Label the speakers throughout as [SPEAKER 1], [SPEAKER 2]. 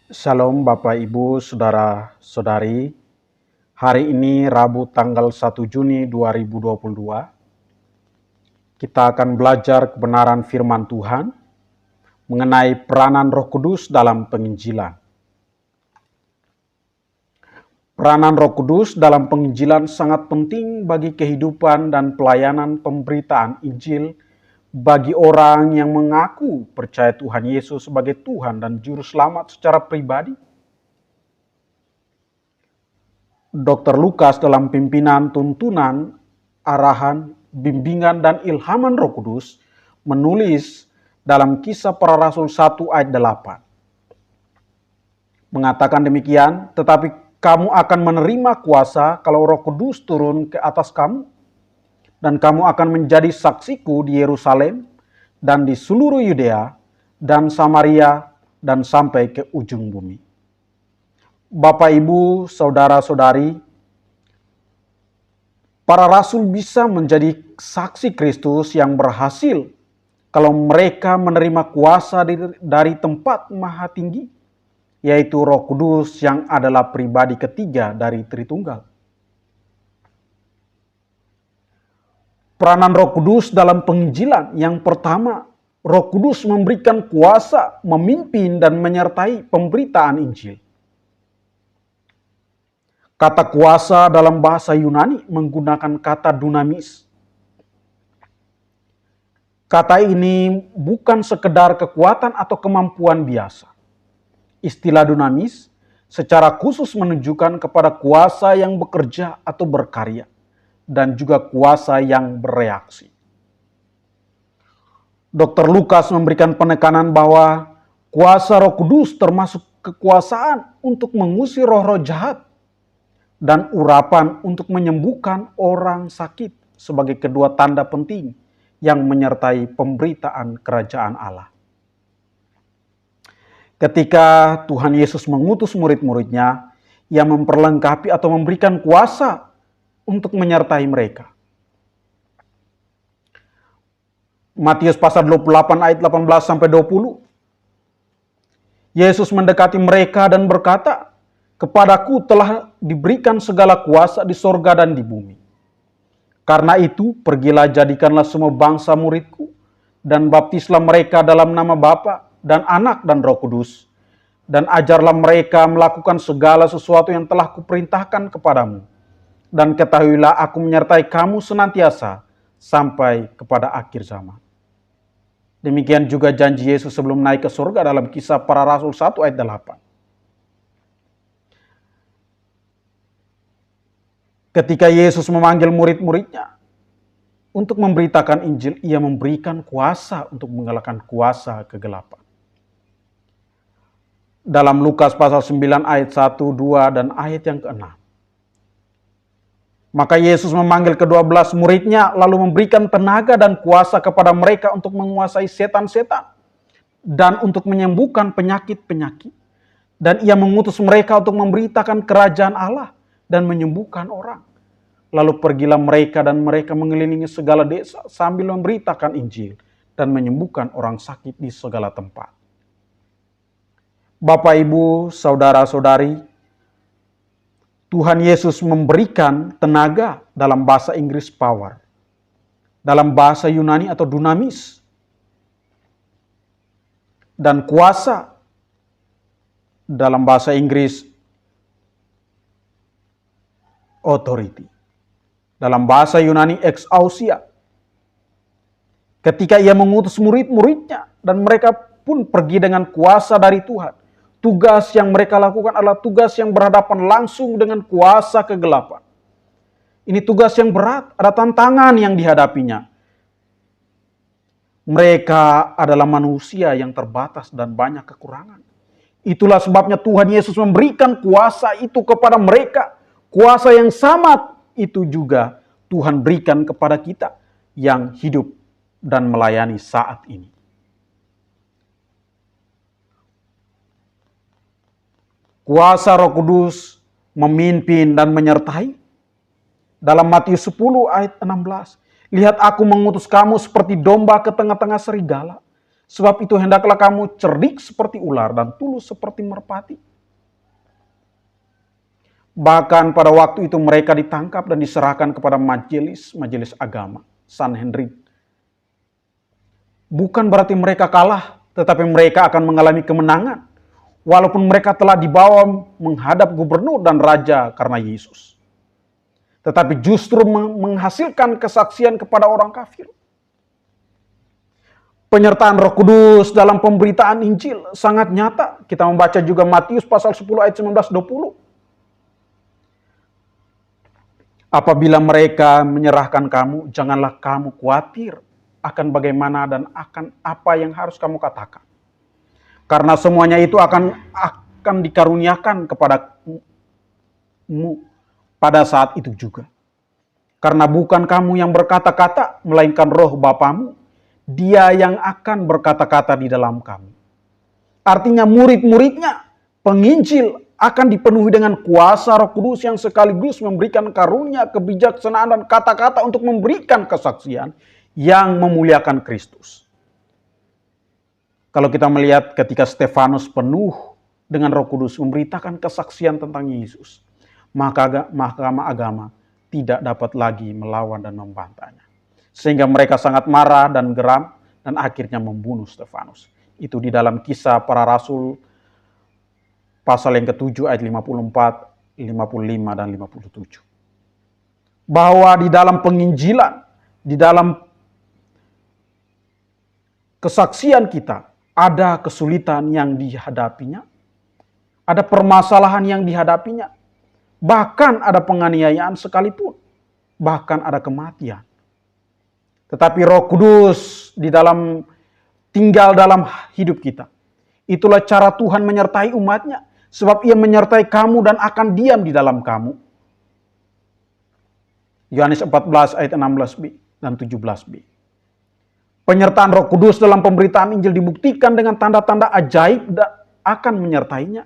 [SPEAKER 1] Shalom Bapak Ibu, Saudara-saudari. Hari ini Rabu tanggal 1 Juni 2022. Kita akan belajar kebenaran firman Tuhan mengenai peranan Roh Kudus dalam penginjilan. Peranan Roh Kudus dalam penginjilan sangat penting bagi kehidupan dan pelayanan pemberitaan Injil bagi orang yang mengaku percaya Tuhan Yesus sebagai Tuhan dan Juru Selamat secara pribadi. Dr. Lukas dalam pimpinan tuntunan, arahan, bimbingan, dan ilhaman Roh Kudus menulis dalam Kisah Para Rasul 1 ayat 8. Mengatakan demikian, tetapi kamu akan menerima kuasa kalau Roh Kudus turun ke atas kamu, dan kamu akan menjadi saksiku di Yerusalem dan di seluruh Yudea dan Samaria dan sampai ke ujung bumi. Bapak, Ibu, Saudara-saudari, para rasul bisa menjadi saksi Kristus yang berhasil kalau mereka menerima kuasa dari tempat Maha Tinggi, yaitu Roh Kudus yang adalah pribadi ketiga dari Tritunggal. Peranan Roh Kudus dalam penginjilan yang pertama, Roh Kudus memberikan kuasa memimpin dan menyertai pemberitaan Injil. Kata kuasa dalam bahasa Yunani menggunakan kata dunamis. Kata ini bukan sekedar kekuatan atau kemampuan biasa. Istilah dunamis secara khusus menunjukkan kepada kuasa yang bekerja atau berkarya, dan juga kuasa yang bereaksi. Dr. Lukas memberikan penekanan bahwa kuasa Roh Kudus termasuk kekuasaan untuk mengusir roh-roh jahat dan urapan untuk menyembuhkan orang sakit sebagai kedua tanda penting yang menyertai pemberitaan kerajaan Allah. Ketika Tuhan Yesus mengutus murid-muridnya, Ia memperlengkapi atau memberikan kuasa untuk menyertai mereka. Matius pasal 28 ayat 18 sampai 20. Yesus mendekati mereka dan berkata, "Kepadaku telah diberikan segala kuasa di sorga dan di bumi. Karena itu, pergilah jadikanlah semua bangsa muridku, dan baptislah mereka dalam nama Bapa dan Anak dan Roh Kudus, dan ajarlah mereka melakukan segala sesuatu yang telah kuperintahkan kepadamu. Dan ketahuilah aku menyertai kamu senantiasa sampai kepada akhir zaman." Demikian juga janji Yesus sebelum naik ke surga dalam Kisah Para Rasul 1 ayat 8. Ketika Yesus memanggil murid-muridnya untuk memberitakan Injil, Ia memberikan kuasa untuk mengalahkan kuasa kegelapan. Dalam Lukas pasal 9 ayat 1, 2, dan ayat yang ke-6. Maka Yesus memanggil ke-12 muridnya lalu memberikan tenaga dan kuasa kepada mereka untuk menguasai setan-setan dan untuk menyembuhkan penyakit-penyakit. Dan Ia mengutus mereka untuk memberitakan kerajaan Allah dan menyembuhkan orang. Lalu pergilah mereka dan mereka mengelilingi segala desa sambil memberitakan Injil dan menyembuhkan orang sakit di segala tempat. Bapak, Ibu, Saudara-saudari, Tuhan Yesus memberikan tenaga dalam bahasa Inggris power, dalam bahasa Yunani atau dunamis, dan kuasa dalam bahasa Inggris authority, dalam bahasa Yunani exousia. Ketika Ia mengutus murid-muridnya dan mereka pun pergi dengan kuasa dari Tuhan, tugas yang mereka lakukan adalah tugas yang berhadapan langsung dengan kuasa kegelapan. Ini tugas yang berat, ada tantangan yang dihadapinya. Mereka adalah manusia yang terbatas dan banyak kekurangan. Itulah sebabnya Tuhan Yesus memberikan kuasa itu kepada mereka. Kuasa yang sama itu juga Tuhan berikan kepada kita yang hidup dan melayani saat ini. Kuasa Roh Kudus memimpin dan menyertai. Dalam Matius 10 ayat 16. "Lihat, aku mengutus kamu seperti domba ke tengah-tengah serigala. Sebab itu hendaklah kamu cerdik seperti ular dan tulus seperti merpati. Bahkan pada waktu itu mereka ditangkap dan diserahkan kepada majelis agama, Sanhedrin. Bukan berarti mereka kalah, tetapi mereka akan mengalami kemenangan. Walaupun mereka telah dibawa menghadap gubernur dan raja karena Yesus. Tetapi justru menghasilkan kesaksian kepada orang kafir. Penyertaan Roh Kudus dalam pemberitaan Injil sangat nyata. Kita membaca juga Matius pasal 10 ayat 19-20. Apabila mereka menyerahkan kamu, janganlah kamu khawatir akan bagaimana dan akan apa yang harus kamu katakan. Karena semuanya itu akan dikaruniakan kepadamu pada saat itu juga. Karena bukan kamu yang berkata-kata, melainkan Roh Bapamu, Dia yang akan berkata-kata di dalam kamu. Artinya murid-muridnya, penginjil akan dipenuhi dengan kuasa Roh Kudus yang sekaligus memberikan karunia, kebijaksanaan, dan kata-kata untuk memberikan kesaksian yang memuliakan Kristus. Kalau kita melihat ketika Stefanus penuh dengan Roh Kudus memberitakan kesaksian tentang Yesus, maka mahkamah agama tidak dapat lagi melawan dan membantahnya. Sehingga mereka sangat marah dan geram dan akhirnya membunuh Stefanus. Itu di dalam Kisah Para Rasul pasal yang ke-7 ayat 54, 55, dan 57. Bahwa di dalam penginjilan, di dalam kesaksian kita, ada kesulitan yang dihadapinya, ada permasalahan yang dihadapinya, bahkan ada penganiayaan sekalipun, bahkan ada kematian. Tetapi Roh Kudus tinggal dalam hidup kita. Itulah cara Tuhan menyertai umatnya. Sebab Ia menyertai kamu dan akan diam di dalam kamu. Yohanes 14 ayat 16b dan 17b. Penyertaan Roh Kudus dalam pemberitaan Injil dibuktikan dengan tanda-tanda ajaib dan akan menyertainya.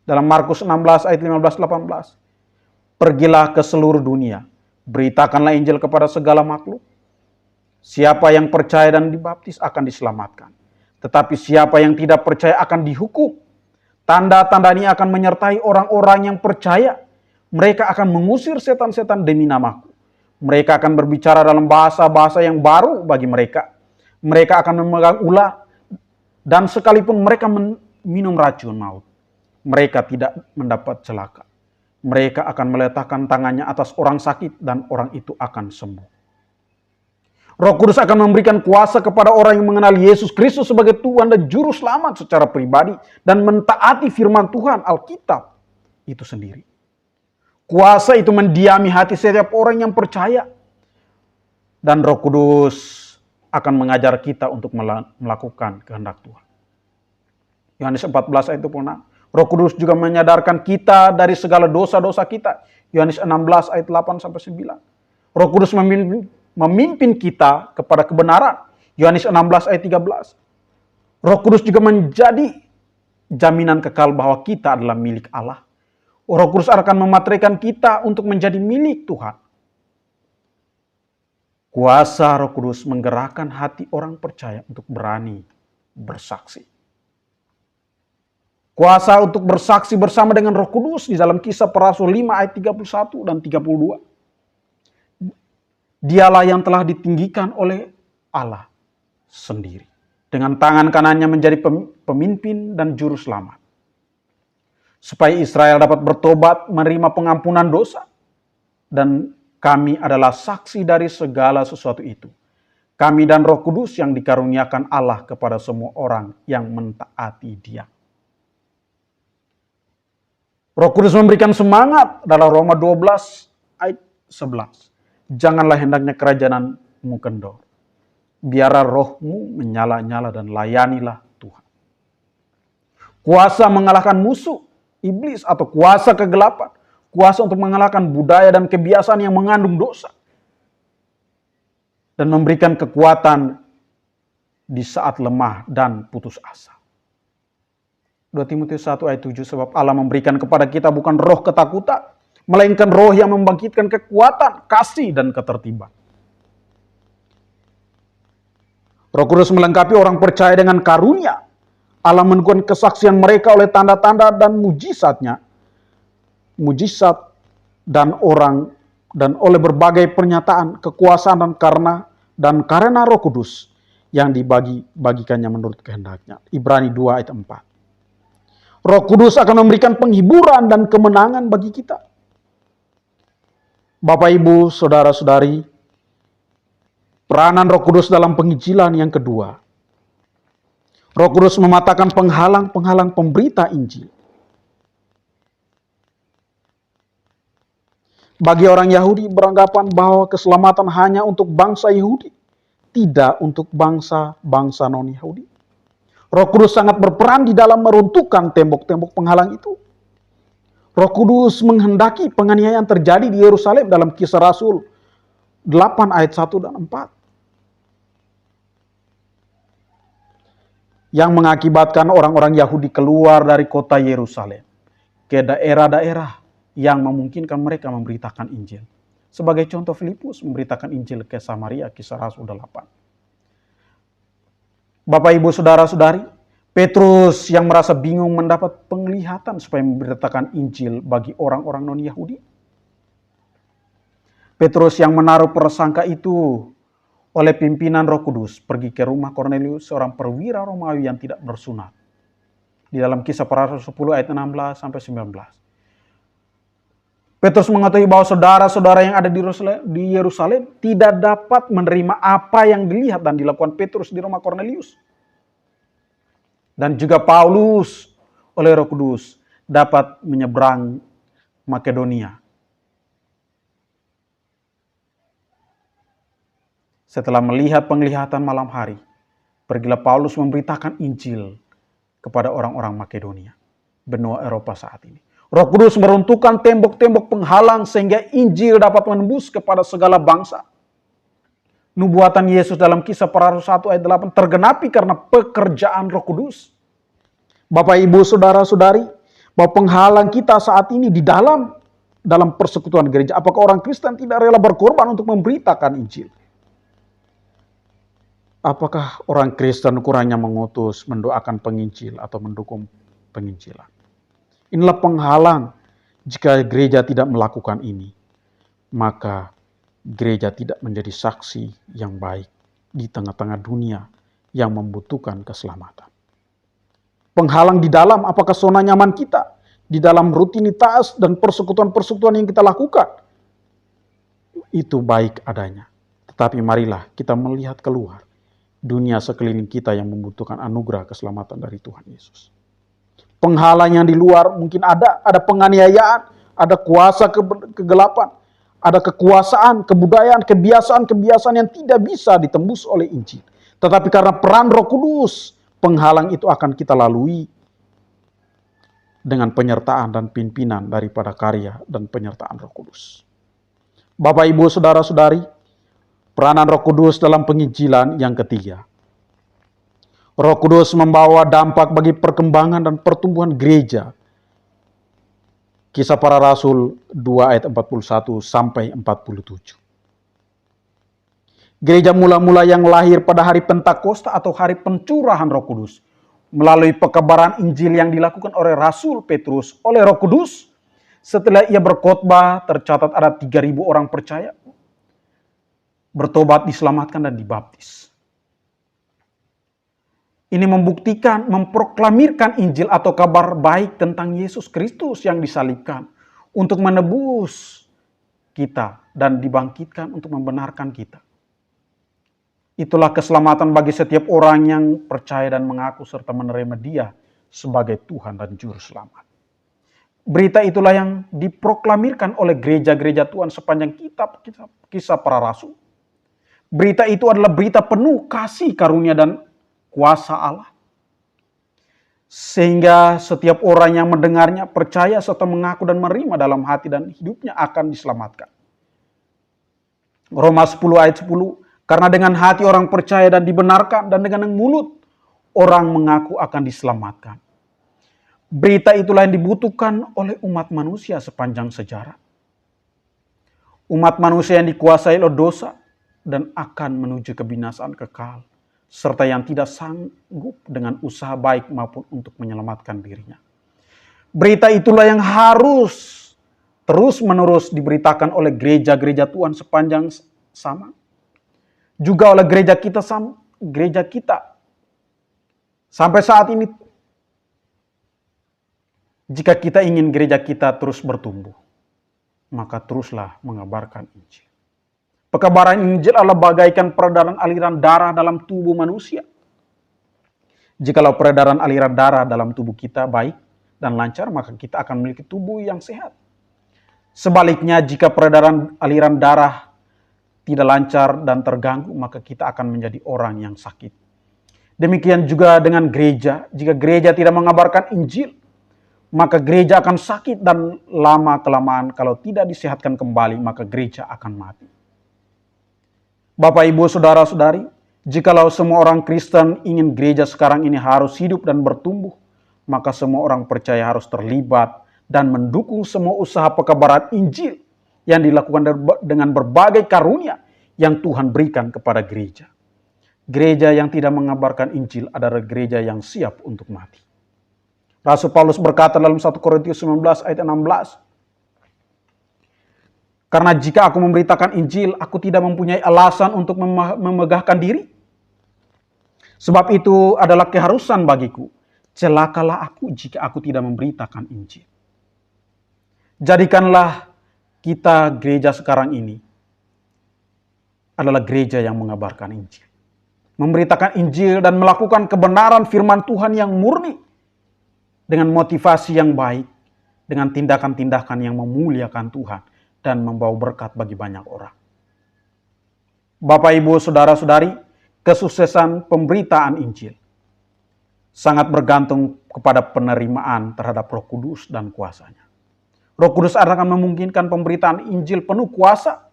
[SPEAKER 1] Dalam Markus 16 ayat 15-18. Pergilah ke seluruh dunia. Beritakanlah Injil kepada segala makhluk. Siapa yang percaya dan dibaptis akan diselamatkan. Tetapi siapa yang tidak percaya akan dihukum. Tanda-tanda ini akan menyertai orang-orang yang percaya. Mereka akan mengusir setan-setan demi namaku. Mereka akan berbicara dalam bahasa-bahasa yang baru bagi mereka. Mereka akan memegang ular. Dan sekalipun mereka minum racun maut, mereka tidak mendapat celaka. Mereka akan meletakkan tangannya atas orang sakit dan orang itu akan sembuh. Roh Kudus akan memberikan kuasa kepada orang yang mengenal Yesus Kristus sebagai Tuhan dan Juru Selamat secara pribadi dan mentaati firman Tuhan, Alkitab itu sendiri. Kuasa itu mendiami hati setiap orang yang percaya. Dan Roh Kudus akan mengajar kita untuk melakukan kehendak Tuhan. Yohanes 14 ayat 26. Roh Kudus juga menyadarkan kita dari segala dosa-dosa kita. Yohanes 16 ayat 8-9. Roh Kudus memimpin kita kepada kebenaran. Yohanes 16 ayat 13. Roh Kudus juga menjadi jaminan kekal bahwa kita adalah milik Allah. Roh Kudus akan memateraikan kita untuk menjadi milik Tuhan. Kuasa Roh Kudus menggerakkan hati orang percaya untuk berani bersaksi. Kuasa untuk bersaksi bersama dengan Roh Kudus di dalam Kisah Para Rasul 5 ayat 31 dan 32. Dialah yang telah ditinggikan oleh Allah sendiri. Dengan tangan kanannya menjadi pemimpin dan juru selamat. Supaya Israel dapat bertobat, menerima pengampunan dosa. Dan kami adalah saksi dari segala sesuatu itu. Kami dan Roh Kudus yang dikaruniakan Allah kepada semua orang yang mentaati Dia. Roh Kudus memberikan semangat dalam Roma 12 ayat 11. Janganlah hendaknya kerajaanmu kendor. Biarlah rohmu menyala-nyala dan layanilah Tuhan. Kuasa mengalahkan musuh, iblis atau kuasa kegelapan. Kuasa untuk mengalahkan budaya dan kebiasaan yang mengandung dosa. Dan memberikan kekuatan di saat lemah dan putus asa. 2 Timotius 1 ayat 7, sebab Allah memberikan kepada kita bukan roh ketakutan, melainkan roh yang membangkitkan kekuatan, kasih, dan ketertiban. Roh Kudus melengkapi orang percaya dengan karunia. Allah menunjukkan kesaksian mereka oleh tanda-tanda dan mujizatnya. Mujizat dan oleh berbagai pernyataan kekuasaan dan karena Roh Kudus yang dibagi-bagikannya menurut kehendaknya. Ibrani 2 ayat 4. Roh Kudus akan memberikan penghiburan dan kemenangan bagi kita. Bapak, Ibu, Saudara-saudari, peranan Roh Kudus dalam penginjilan yang kedua. Roh Kudus mematahkan penghalang-penghalang pemberita Injil. Bagi orang Yahudi beranggapan bahwa keselamatan hanya untuk bangsa Yahudi, tidak untuk bangsa-bangsa non-Yahudi. Roh Kudus sangat berperan di dalam meruntuhkan tembok-tembok penghalang itu. Roh Kudus menghendaki penganiayaan terjadi di Yerusalem dalam Kisah Rasul 8 ayat 1 dan 4. Yang mengakibatkan orang-orang Yahudi keluar dari kota Yerusalem ke daerah-daerah yang memungkinkan mereka memberitakan Injil. Sebagai contoh, Filipus memberitakan Injil ke Samaria, Kisah Rasul 8. Bapak, Ibu, Saudara-saudari, Petrus yang merasa bingung mendapat penglihatan supaya memberitakan Injil bagi orang-orang non-Yahudi. Petrus yang menaruh prasangka itu oleh pimpinan Roh Kudus pergi ke rumah Kornelius, seorang perwira Romawi yang tidak bersunat. Di dalam Kisah Para Rasul 10 ayat 16 sampai 19. Petrus mengetahui bahwa saudara-saudara yang ada di Yerusalem tidak dapat menerima apa yang dilihat dan dilakukan Petrus di rumah Kornelius. Dan juga Paulus oleh Roh Kudus dapat menyeberang Makedonia. Setelah melihat penglihatan malam hari, pergilah Paulus memberitakan Injil kepada orang-orang Makedonia, benua Eropa saat ini. Roh Kudus meruntuhkan tembok-tembok penghalang sehingga Injil dapat menembus kepada segala bangsa. Nubuatan Yesus dalam Kisah Para Rasul 1 ayat 8 tergenapi karena pekerjaan Roh Kudus. Bapak, Ibu, Saudara-saudari, bahwa penghalang kita saat ini di dalam persekutuan gereja. Apakah orang Kristen tidak rela berkorban untuk memberitakan Injil? Apakah orang Kristen kurangnya mengutus, mendoakan penginjil atau mendukung penginjilan? Inilah penghalang. Jika gereja tidak melakukan ini, maka gereja tidak menjadi saksi yang baik di tengah-tengah dunia yang membutuhkan keselamatan. Penghalang di dalam, apakah zona nyaman kita? Di dalam rutinitas dan persekutuan-persekutuan yang kita lakukan. Itu baik adanya. Tetapi marilah kita melihat keluar dunia sekeliling kita yang membutuhkan anugerah keselamatan dari Tuhan Yesus. Penghalang yang di luar mungkin ada penganiayaan, ada kuasa kegelapan, ada kekuasaan, kebudayaan, kebiasaan-kebiasaan yang tidak bisa ditembus oleh Injil. Tetapi karena peran Roh Kudus, penghalang itu akan kita lalui dengan penyertaan dan pimpinan daripada karya dan penyertaan Roh Kudus. Bapak, Ibu, Saudara-saudari, peranan Roh Kudus dalam penginjilan yang ketiga. Roh Kudus membawa dampak bagi perkembangan dan pertumbuhan gereja. Kisah Para Rasul 2 ayat 41 sampai 47. Gereja mula-mula yang lahir pada hari Pentakosta atau hari pencurahan Roh Kudus melalui pekabaran Injil yang dilakukan oleh Rasul Petrus oleh Roh Kudus. Setelah ia berkhotbah, tercatat ada 3.000 orang percaya, bertobat, diselamatkan, dan dibaptis. Ini membuktikan, memproklamirkan Injil atau kabar baik tentang Yesus Kristus yang disalibkan untuk menebus kita dan dibangkitkan untuk membenarkan kita. Itulah keselamatan bagi setiap orang yang percaya dan mengaku serta menerima Dia sebagai Tuhan dan Juru Selamat. Berita itulah yang diproklamirkan oleh gereja-gereja Tuhan sepanjang kitab Kisah Para Rasul. Berita itu adalah berita penuh kasih karunia dan kuasa Allah. Sehingga setiap orang yang mendengarnya percaya serta mengaku dan menerima dalam hati dan hidupnya akan diselamatkan. Roma 10 ayat 10, karena dengan hati orang percaya dan dibenarkan, dan dengan mulut orang mengaku akan diselamatkan. Berita itulah yang dibutuhkan oleh umat manusia sepanjang sejarah. Umat manusia yang dikuasai oleh dosa dan akan menuju kebinasaan kekal. serta yang tidak sanggup dengan usaha baik maupun untuk menyelamatkan dirinya. Berita itulah yang harus terus-menerus diberitakan oleh gereja-gereja Tuhan sepanjang zaman. Juga oleh gereja kita sampai saat ini. Jika kita ingin gereja kita terus bertumbuh, maka teruslah mengabarkan Injil. Pekabaran Injil adalah bagaikan peredaran aliran darah dalam tubuh manusia. Jikalau peredaran aliran darah dalam tubuh kita baik dan lancar, maka kita akan memiliki tubuh yang sehat. Sebaliknya, jika peredaran aliran darah tidak lancar dan terganggu, maka kita akan menjadi orang yang sakit. Demikian juga dengan gereja. Jika gereja tidak mengabarkan Injil, maka gereja akan sakit dan lama-kelamaan kalau tidak disehatkan kembali, maka gereja akan mati. Bapak, Ibu, Saudara-saudari, jikalau semua orang Kristen ingin gereja sekarang ini harus hidup dan bertumbuh, maka semua orang percaya harus terlibat dan mendukung semua usaha pekabaran Injil yang dilakukan dengan berbagai karunia yang Tuhan berikan kepada gereja. Gereja yang tidak mengabarkan Injil adalah gereja yang siap untuk mati. Rasul Paulus berkata dalam 1 Korintus 19 ayat 16, "Karena jika aku memberitakan Injil, aku tidak mempunyai alasan untuk memegahkan diri. Sebab itu adalah keharusan bagiku. Celakalah aku jika aku tidak memberitakan Injil." Jadikanlah kita gereja sekarang ini adalah gereja yang mengabarkan Injil. Memberitakan Injil dan melakukan kebenaran firman Tuhan yang murni, dengan motivasi yang baik, dengan tindakan-tindakan yang memuliakan Tuhan dan membawa berkat bagi banyak orang. Bapak, Ibu, Saudara-saudari, kesuksesan pemberitaan Injil sangat bergantung kepada penerimaan terhadap Roh Kudus dan kuasanya. Roh Kudus akan memungkinkan pemberitaan Injil penuh kuasa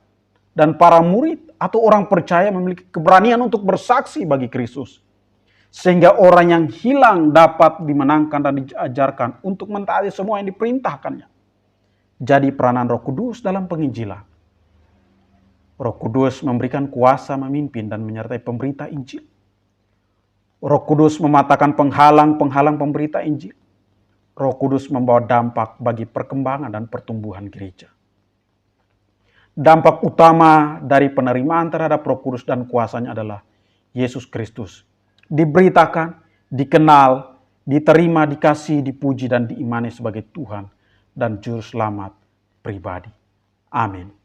[SPEAKER 1] dan para murid atau orang percaya memiliki keberanian untuk bersaksi bagi Kristus. Sehingga orang yang hilang dapat dimenangkan dan diajarkan untuk mentaati semua yang diperintahkannya. Jadi peranan Roh Kudus dalam penginjilan. Roh Kudus memberikan kuasa memimpin dan menyertai pemberita Injil. Roh Kudus mematahkan penghalang-penghalang pemberita Injil. Roh Kudus membawa dampak bagi perkembangan dan pertumbuhan gereja. Dampak utama dari penerimaan terhadap Roh Kudus dan kuasanya adalah Yesus Kristus diberitakan, dikenal, diterima, dikasihi, dipuji, dan diimani sebagai Tuhan dan Juru Selamat pribadi. Amin.